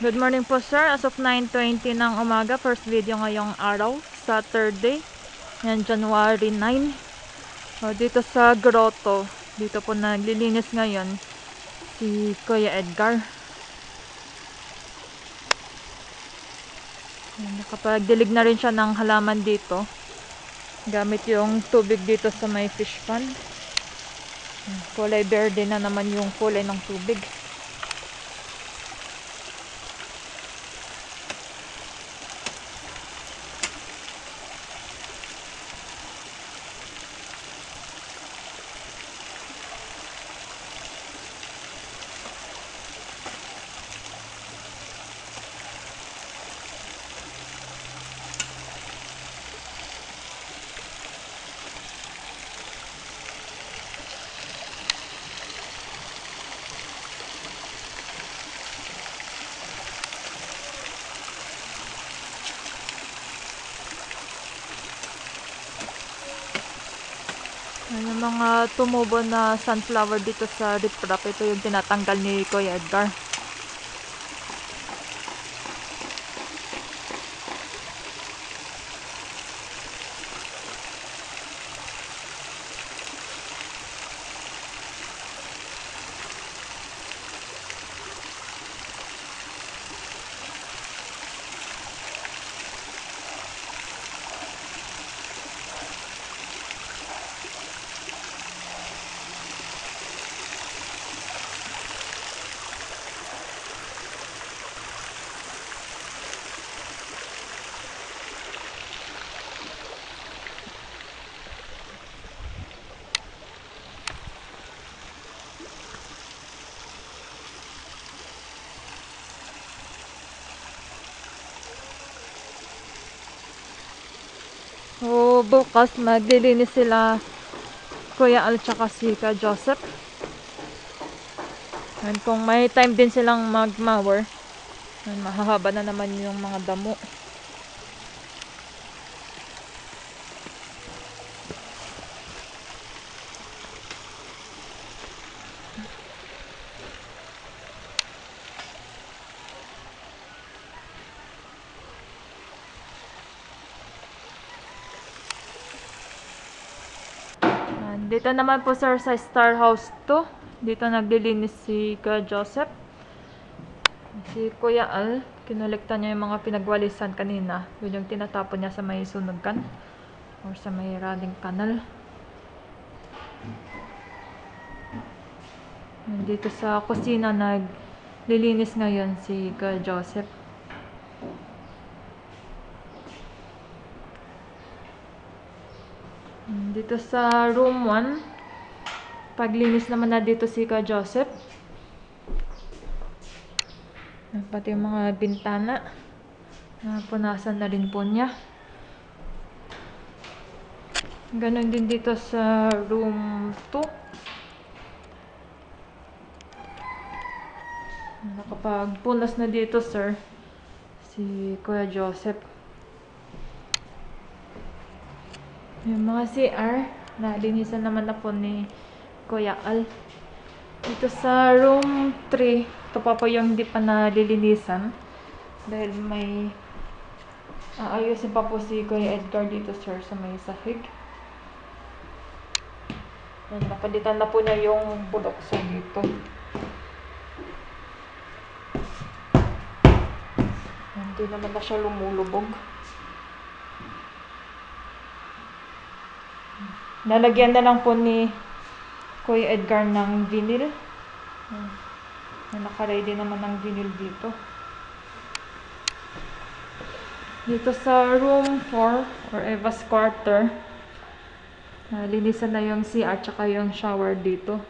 Good morning po sir. As of 9:20 ng umaga, first video ngayong araw, Saturday. Yan, January 9. Dito sa grotto, dito po naglilinis ngayon si Kuya Edgar. Nakapagdilig na rin siya ng halaman dito. Gamit yung tubig dito sa may fish pond. Kulay verde na naman yung kulay ng tubig. Yung mga tumubo na sunflower dito sa riprap, ito yung tinatanggal ni Kuya Edgar. Bukas maglilinis sila Kuya Al tsaka si Ka Joseph. And kung may time din silang mag-mower, mahahaba na naman yung mga damo. Dito naman po sir sa Star House 2. Dito naglilinis si Ka Joseph. Si Kuya Al, kinolekta niya yung mga pinagwalisan kanina. Yun yung tinatapon niya sa may sunugan or sa may running canal. Dito sa kusina naglilinis ngayon si Ka Joseph. Dito sa room 1, paglinis naman na dito si Ka Joseph. Pati yung mga bintana, punasan na rin po niya. Ganon din dito sa room 2. Nakapagpunas na dito sir si Kuya Joseph. Yung mga CR, nalinisan naman na po ni Kuya Al. Dito sa room 3, ito pa po yung hindi pa nalilinisan. Dahil may aayusin pa po si Kuya Edgar dito sir sa may sahig. Napalitan na po niya yung bulok sa dito. Hindi naman na siya lumulubog. Lalagyan na lang po ni Kuya Edgar ng vinyl. Naka-ready naman ng vinyl dito. Dito sa room 4 or Eva's quarter, linisan na yung CR tsaka yung shower dito.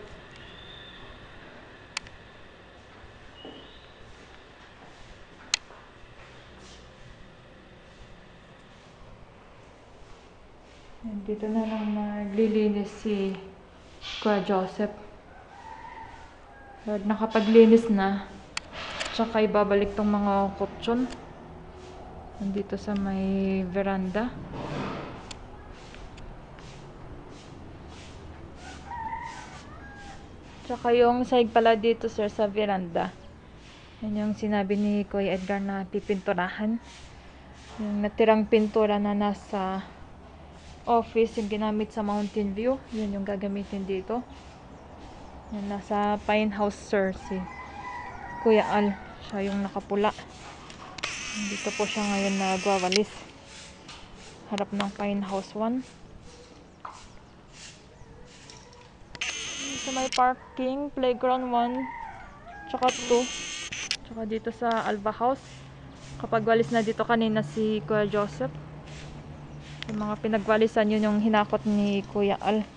Dito na lang naglilinis si Kuya Joseph. Nakapaglinis na, tsaka ibabalik tong mga kutsyon nandito sa may veranda. Tsaka yung sahig pala dito sir sa veranda, Yan yung sinabi ni Kuya Edgar na pipinturahan. Yung natirang pintura na nasa office, yung ginamit sa Mountain View, yun yung gagamitin dito. Yan, nasa Pine House Sir si Kuya Al. Siya yung nakapula. Dito po siya ngayon nagwawalis. Harap ng Pine House 1. Dito may parking, playground 1, tsaka 2. Tsaka dito sa Alba House. Kapag walis na dito kanina si Kuya Joseph. Yung mga pinagwalisan, yun yung hinakot ni Kuya Al.